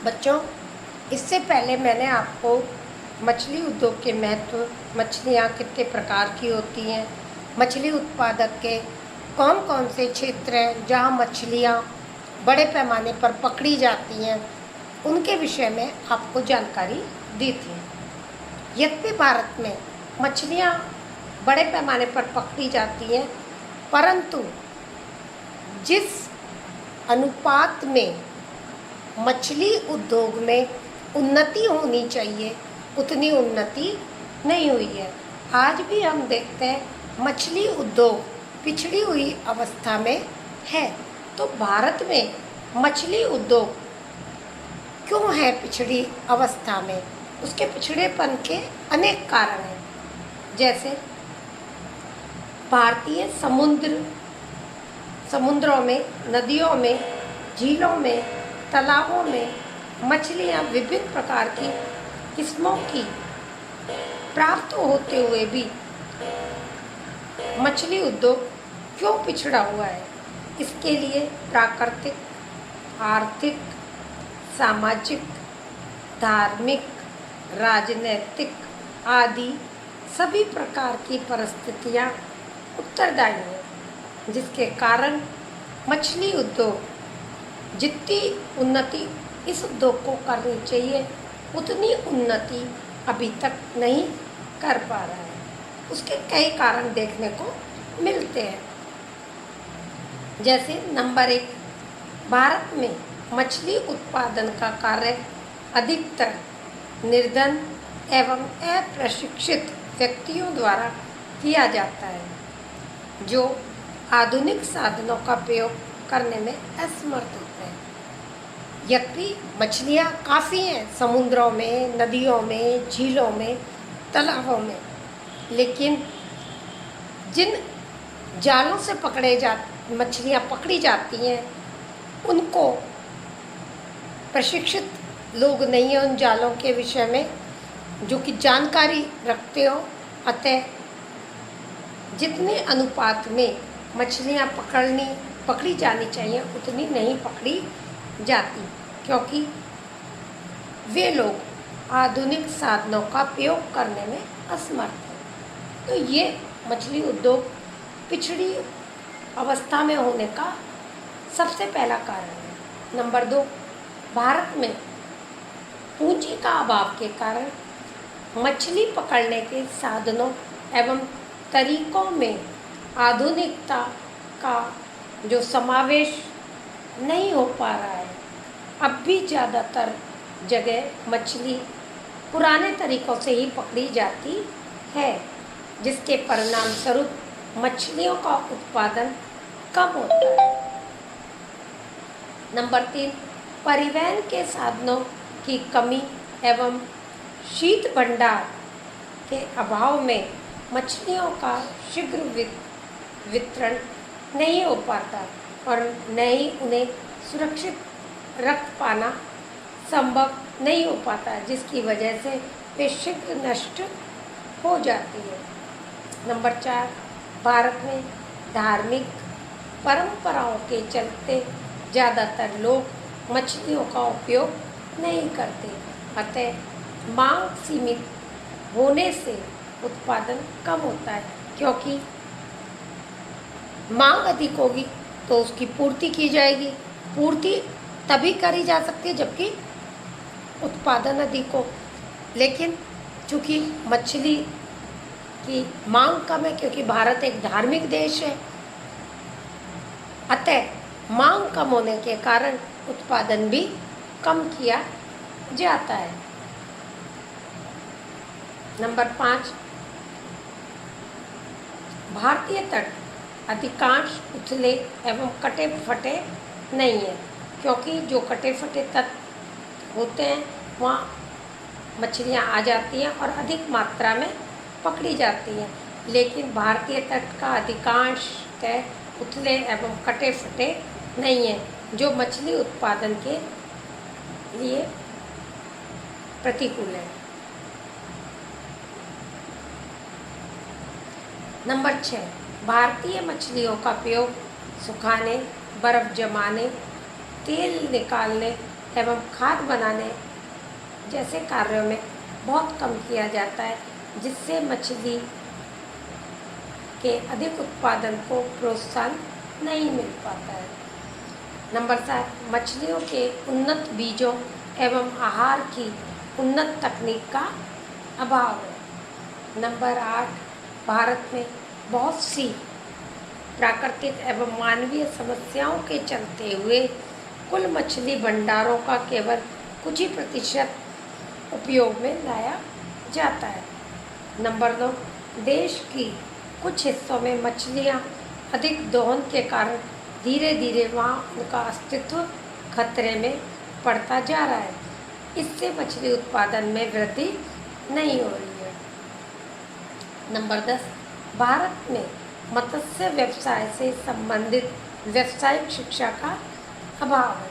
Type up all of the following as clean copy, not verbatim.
बच्चों, इससे पहले मैंने आपको मछली उद्योग के महत्व, मछलियाँ कितने प्रकार की होती हैं, मछली उत्पादक के कौन कौन से क्षेत्र हैं जहाँ मछलियाँ बड़े पैमाने पर पकड़ी जाती हैं, उनके विषय में आपको जानकारी दी थी। यद्यपि भारत में मछलियाँ बड़े पैमाने पर पकड़ी जाती हैं, परंतु जिस अनुपात में मछली उद्योग में उन्नति होनी चाहिए उतनी उन्नति नहीं हुई है। आज भी हम देखते हैं मछली उद्योग पिछड़ी हुई अवस्था में है। तो भारत में मछली उद्योग क्यों है पिछड़ी अवस्था में? उसके पिछड़ेपन के अनेक कारण हैं। जैसे भारतीय समुद्रों में, नदियों में, झीलों में, तालाबों में मछलियाँ विभिन्न प्रकार की किस्मों की प्राप्त होते हुए भी मछली उद्योग क्यों पिछड़ा हुआ है? इसके लिए प्राकृतिक, आर्थिक, सामाजिक, धार्मिक, राजनैतिक आदि सभी प्रकार की परिस्थितियाँ उत्तरदायी हैं, जिसके कारण मछली उद्योग जितनी उन्नति इस उद्योग को करनी चाहिए उतनी उन्नति अभी तक नहीं कर पा रहा है। उसके कई कारण देखने को मिलते हैं। जैसे नंबर 1, भारत में मछली उत्पादन का कार्य अधिकतर निर्धन एवं अप्रशिक्षित व्यक्तियों द्वारा किया जाता है, जो आधुनिक साधनों का प्रयोग करने में असमर्थ होते हैं। यद्यपि मछलियाँ काफ़ी हैं समुद्रों में, नदियों में, झीलों में, तालाबों में, लेकिन जिन जालों से मछलियाँ पकड़ी जाती हैं उनको प्रशिक्षित लोग नहीं हैं उन जालों के विषय में जो कि जानकारी रखते हो। अतः जितने अनुपात में मछलियाँ पकड़ी जानी चाहिए उतनी नहीं पकड़ी जाती, क्योंकि वे लोग आधुनिक साधनों का प्रयोग करने में असमर्थ हैं। तो ये मछली उद्योग पिछड़ी अवस्था में होने का सबसे पहला कारण है। नंबर 2, भारत में पूंजी का अभाव के कारण मछली पकड़ने के साधनों एवं तरीकों में आधुनिकता का जो समावेश नहीं हो पा रहा है। अब भी ज़्यादातर जगह मछली पुराने तरीक़ों से ही पकड़ी जाती है, जिसके परिणाम स्वरूप मछलियों का उत्पादन कम होता है। नंबर 3, परिवहन के साधनों की कमी एवं शीत भंडार के अभाव में मछलियों का शीघ्र वितरण नहीं हो पाता और न ही उन्हें सुरक्षित रख पाना संभव नहीं हो पाता, जिसकी वजह से वे शीघ्र नष्ट हो जाती है। नंबर 4, भारत में धार्मिक परंपराओं के चलते ज़्यादातर लोग मछलियों का उपयोग नहीं करते। अतः मांग सीमित होने से उत्पादन कम होता है, क्योंकि मांग अधिक होगी तो उसकी पूर्ति की जाएगी। पूर्ति तभी करी जा सकती है जबकि उत्पादन अधिक हो। लेकिन चूँकि मछली की मांग कम है, क्योंकि भारत एक धार्मिक देश है, अतः मांग कम होने के कारण उत्पादन भी कम किया जाता है। नंबर 5, भारतीय तट अधिकांश उथले एवं कटे फटे नहीं है, क्योंकि जो कटे फटे तट होते हैं वहाँ मछलियाँ आ जाती हैं और अधिक मात्रा में पकड़ी जाती हैं। लेकिन भारतीय तट का अधिकांश तट उथले एवं कटे फटे नहीं है, जो मछली उत्पादन के लिए प्रतिकूल है। नंबर 6, भारतीय मछलियों का प्रयोग सुखाने, बर्फ जमाने, तेल निकालने एवं खाद बनाने जैसे कार्यों में बहुत कम किया जाता है, जिससे मछली के अधिक उत्पादन को प्रोत्साहन नहीं मिल पाता है। नंबर 7, मछलियों के उन्नत बीजों एवं आहार की उन्नत तकनीक का अभाव है। नंबर 8, भारत में बहुत सी प्राकृतिक एवं मानवीय समस्याओं के चलते हुए कुल मछली भंडारों का केवल कुछ ही प्रतिशत उपयोग में लाया जाता है। नंबर 9, देश की कुछ हिस्सों में मछलियाँ अधिक दोहन के कारण धीरे धीरे वहाँ उनका अस्तित्व खतरे में पड़ता जा रहा है। इससे मछली उत्पादन में वृद्धि नहीं हो रही है। नंबर 10, भारत में मत्स्य व्यवसाय से संबंधित व्यावसायिक शिक्षा का अभाव है।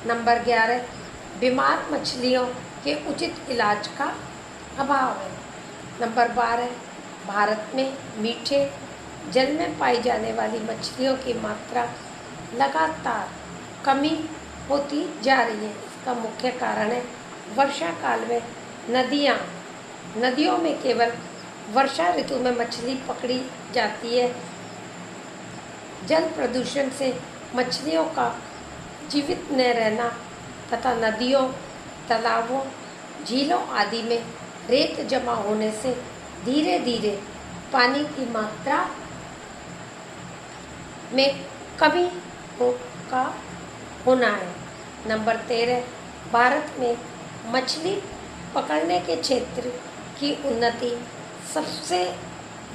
नंबर 11, बीमार मछलियों के उचित इलाज का अभाव है। नंबर 12, भारत में मीठे जल में पाई जाने वाली मछलियों की मात्रा लगातार कमी होती जा रही है। इसका मुख्य कारण है वर्षा काल में नदियों में केवल वर्षा ऋतु में मछली पकड़ी जाती है। जल प्रदूषण से मछलियों का जीवित न रहना तथा नदियों, तालाबों, झीलों आदि में रेत जमा होने से धीरे धीरे पानी की मात्रा में कमी का होना है। नंबर 13, भारत में मछली पकड़ने के क्षेत्र की उन्नति सबसे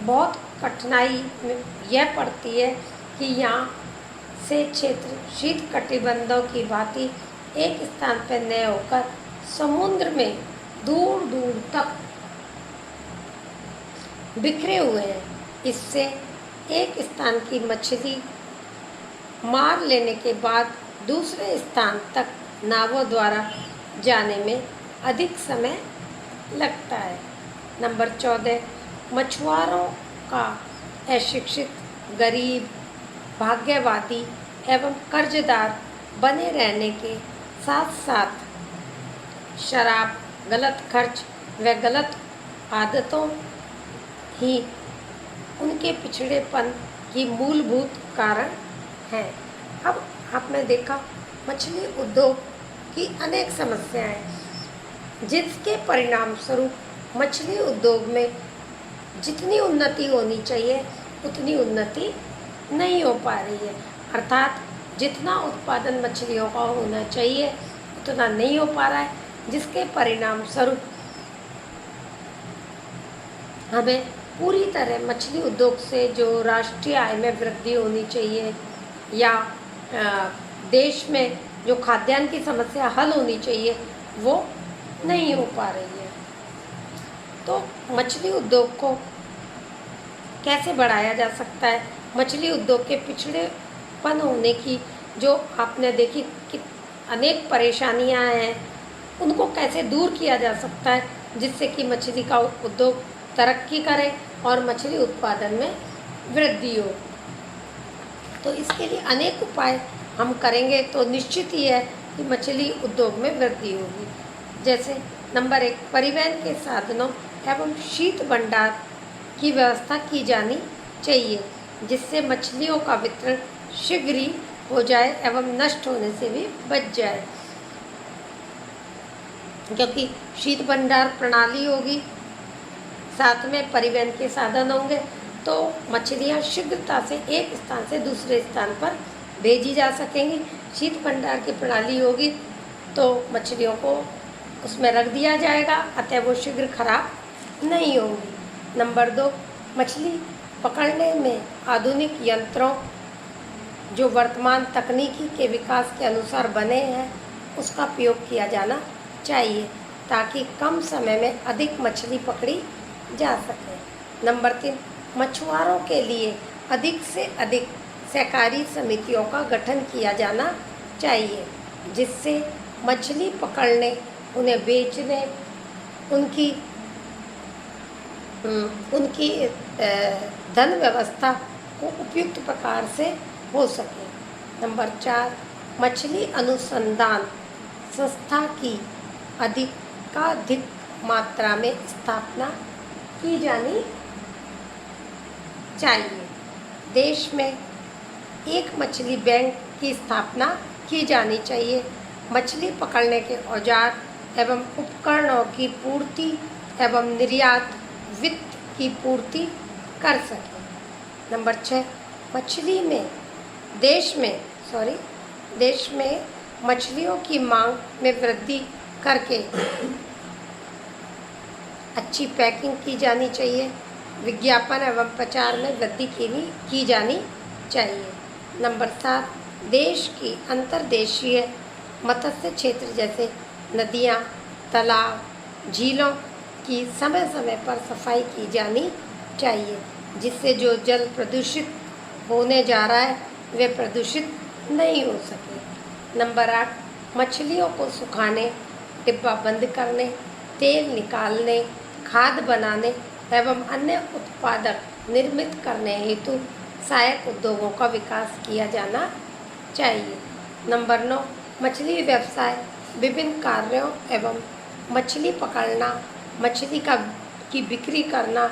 बहुत कठिनाई में यह पड़ती है कि यहाँ से क्षेत्र शीत कटिबंधों की भांति एक स्थान पर न होकर समुद्र में दूर दूर तक बिखरे हुए हैं। इससे एक स्थान की मछली मार लेने के बाद दूसरे स्थान तक नावों द्वारा जाने में अधिक समय लगता है। नंबर 14, मछुआरों का अशिक्षित, गरीब, भाग्यवादी एवं कर्जदार बने रहने के साथ साथ शराब, गलत खर्च व गलत आदतों ही उनके पिछड़ेपन की मूलभूत कारण है। अब आपने देखा मछली उद्योग की अनेक समस्याएं हैं, जिसके परिणाम स्वरूप मछली उद्योग में जितनी उन्नति होनी चाहिए उतनी उन्नति नहीं हो पा रही है। अर्थात जितना उत्पादन मछलियों का होना चाहिए उतना नहीं हो पा रहा है, जिसके परिणाम स्वरूप हमें पूरी तरह मछली उद्योग से जो राष्ट्रीय आय में वृद्धि होनी चाहिए या देश में जो खाद्यान्न की समस्या हल होनी चाहिए वो नहीं हो पा रही है। तो मछली उद्योग को कैसे बढ़ाया जा सकता है? मछली उद्योग के पिछड़ेपन होने की जो आपने देखी कि अनेक परेशानियां हैं, उनको कैसे दूर किया जा सकता है जिससे कि मछली का उद्योग तरक्की करे और मछली उत्पादन में वृद्धि हो। तो इसके लिए अनेक उपाय हम करेंगे तो निश्चित ही है कि मछली उद्योग में वृद्धि होगी। जैसे नंबर 1, परिवहन के साधनों एवं शीत भंडार की व्यवस्था की जानी चाहिए, जिससे मछलियों का वितरण शीघ्र ही हो जाए एवं नष्ट होने से भी बच जाए। क्योंकि शीत भंडार प्रणाली होगी, साथ में परिवहन के साधन होंगे, तो मछलियाँ शीघ्रता से एक स्थान से दूसरे स्थान पर भेजी जा सकेंगी। शीत भंडार की प्रणाली होगी तो मछलियों को उसमें रख दिया जाएगा, अतः वो शीघ्र खराब नहीं होंगी। नंबर 2, मछली पकड़ने में आधुनिक यंत्रों जो वर्तमान तकनीकी के विकास के अनुसार बने हैं उसका प्रयोग किया जाना चाहिए, ताकि कम समय में अधिक मछली पकड़ी जा सके। नंबर 3, मछुआरों के लिए अधिक से अधिक सहकारी समितियों का गठन किया जाना चाहिए, जिससे मछली पकड़ने, उन्हें बेचने, उनकी धन व्यवस्था को उपयुक्त प्रकार से हो सके। नंबर 4, मछली अनुसंधान संस्था की अधिकाधिक मात्रा में स्थापना की जानी चाहिए। देश में एक मछली बैंक की स्थापना की जानी चाहिए। मछली पकड़ने के औजार एवं उपकरणों की पूर्ति एवं निर्यात वित्त की पूर्ति कर सके। नंबर 6, देश में मछलियों की मांग में वृद्धि करके अच्छी पैकिंग की जानी चाहिए। विज्ञापन एवं प्रचार में वृद्धि की जानी चाहिए। नंबर 7, देश की अंतर्देशीय मत्स्य क्षेत्र जैसे नदियाँ, तालाब, झीलों की समय समय पर सफाई की जानी चाहिए, जिससे जो जल प्रदूषित होने जा रहा है वे प्रदूषित नहीं हो सके। नंबर 8, मछलियों को सुखाने, डिब्बा बंद करने, तेल निकालने, खाद बनाने एवं अन्य उत्पादक निर्मित करने हेतु सहायक उद्योगों का विकास किया जाना चाहिए। नंबर 9, मछली व्यवसाय विभिन्न कार्यों एवं मछली पकड़ना, मछली की बिक्री करना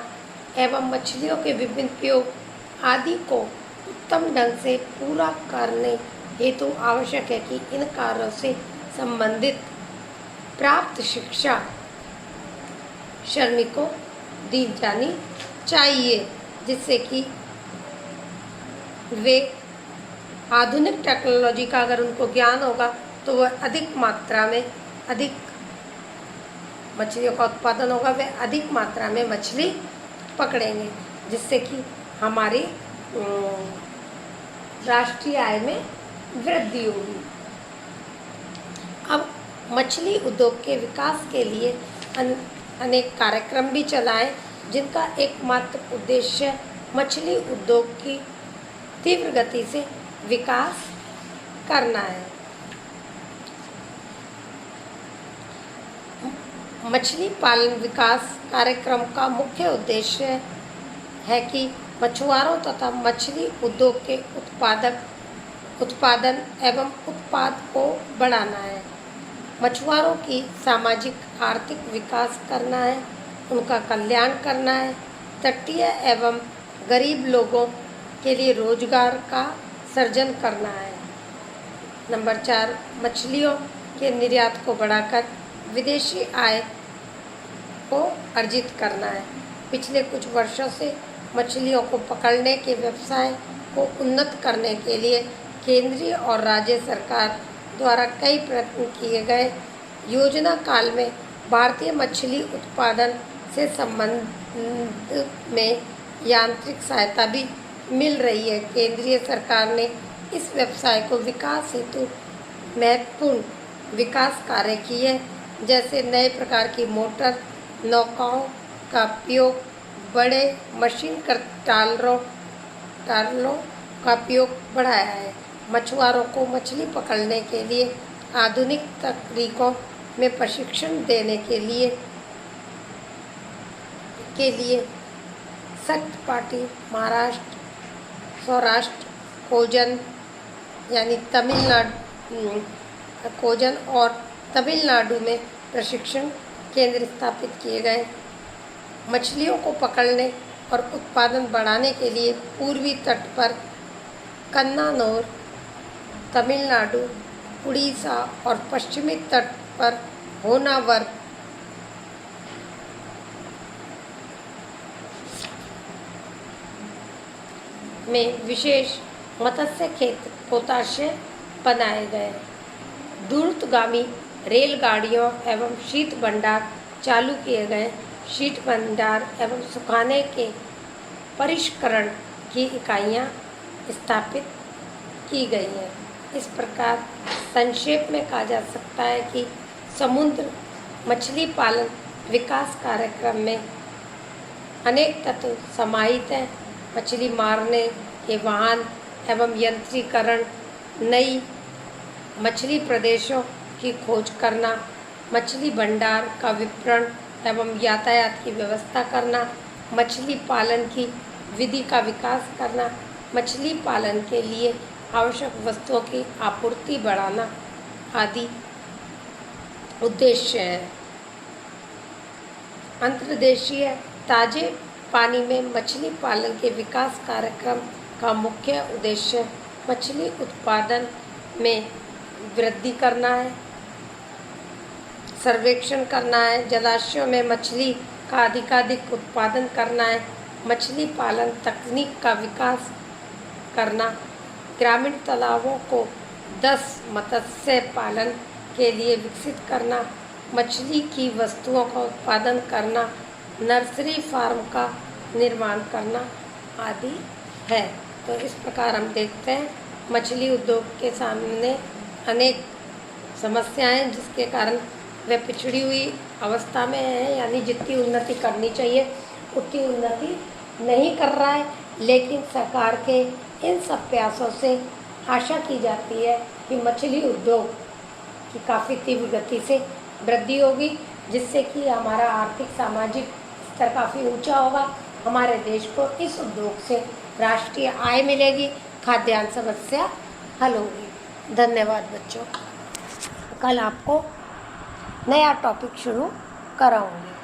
एवं मछलियों के विभिन्न प्रयोग आदि को उत्तम ढंग से पूरा करने हेतु आवश्यक है कि इन कार्यों से संबंधित प्राप्त शिक्षा श्रमिकों दी जानी चाहिए, जिससे कि वे आधुनिक टेक्नोलॉजी का अगर उनको ज्ञान होगा तो वह अधिक मात्रा में अधिक मछलियों का उत्पादन होगा, वे अधिक मात्रा में मछली पकड़ेंगे, जिससे कि हमारी राष्ट्रीय आय में वृद्धि होगी। अब मछली उद्योग के विकास के लिए अनेक कार्यक्रम भी चलाएं, जिनका एकमात्र उद्देश्य मछली उद्योग की तीव्र गति से विकास करना है। मछली पालन विकास कार्यक्रम का मुख्य उद्देश्य है कि मछुआरों तथा मछली उद्योग के उत्पादन एवं उत्पाद को बढ़ाना है। मछुआरों की सामाजिक आर्थिक विकास करना है, उनका कल्याण करना है, तटीय एवं गरीब लोगों के लिए रोजगार का सर्जन करना है। नंबर 4, मछलियों के निर्यात को बढ़ाकर विदेशी आय को अर्जित करना है। पिछले कुछ वर्षों से मछलियों को पकड़ने के व्यवसाय को उन्नत करने के लिए केंद्रीय और राज्य सरकार द्वारा कई प्रयत्न किए गए। योजना काल में भारतीय मछली उत्पादन से संबंध में यांत्रिक सहायता भी मिल रही है। केंद्रीय सरकार ने इस व्यवसाय को विकास हेतु महत्वपूर्ण विकास कार्य किए, जैसे नए प्रकार की मोटर नौकाओं का उपयोग, बड़े मशीन ट्रालरों का उपयोग बढ़ाया है। मछुआरों को मछली पकड़ने के लिए आधुनिक तकनीकों में प्रशिक्षण देने के लिए सख्त महाराष्ट्र, सौराष्ट्र, कोजन और तमिलनाडु में प्रशिक्षण केंद्र स्थापित किए गए। मछलियों को पकड़ने और उत्पादन बढ़ाने के लिए पूर्वी तट पर कन्नानौर, तमिलनाडु, उड़ीसा और पश्चिमी तट पर होनावर में विशेष मत्स्य क्षेत्र पोताश्रय बनाए गए। दूरगामी रेलगाड़ियों एवं शीत भंडार चालू किए गए। शीत भंडार एवं सुखाने के परिष्करण की इकाइयाँ स्थापित की गई हैं। इस प्रकार संक्षेप में कहा जा सकता है कि समुद्र मछली पालन विकास कार्यक्रम में अनेक तत्व समाहित हैं। मछली मारने के वाहन एवं यंत्रीकरण, नई मछली प्रदेशों की खोज करना, मछली भंडार का विपणन एवं यातायात की व्यवस्था करना, मछली पालन की विधि का विकास करना, मछली पालन के लिए आवश्यक वस्तुओं की आपूर्ति बढ़ाना आदि उद्देश्य हैं। अंतर्देशीय ताजे पानी में मछली पालन के विकास कार्यक्रम का मुख्य उद्देश्य मछली उत्पादन में वृद्धि करना है, सर्वेक्षण करना है, जलाशयों में मछली का अधिकाधिक उत्पादन करना है, मछली पालन तकनीक का विकास करना, ग्रामीण तालाबों को 10 मत्स्य पालन के लिए विकसित करना, मछली की वस्तुओं का उत्पादन करना, नर्सरी फार्म का निर्माण करना आदि है। तो इस प्रकार हम देखते हैं मछली उद्योग के सामने अनेक समस्याएं, जिसके कारण वह पिछड़ी हुई अवस्था में है, यानी जितनी उन्नति करनी चाहिए उतनी उन्नति नहीं कर रहा है। लेकिन सरकार के इन सब प्रयासों से आशा की जाती है कि मछली उद्योग की काफ़ी तीव्र गति से वृद्धि होगी, जिससे कि हमारा आर्थिक सामाजिक स्तर काफ़ी ऊंचा होगा। हमारे देश को इस उद्योग से राष्ट्रीय आय मिलेगी, खाद्यान्न समस्या हल होगी। धन्यवाद बच्चों। कल आपको नया टॉपिक शुरू कराऊंगी।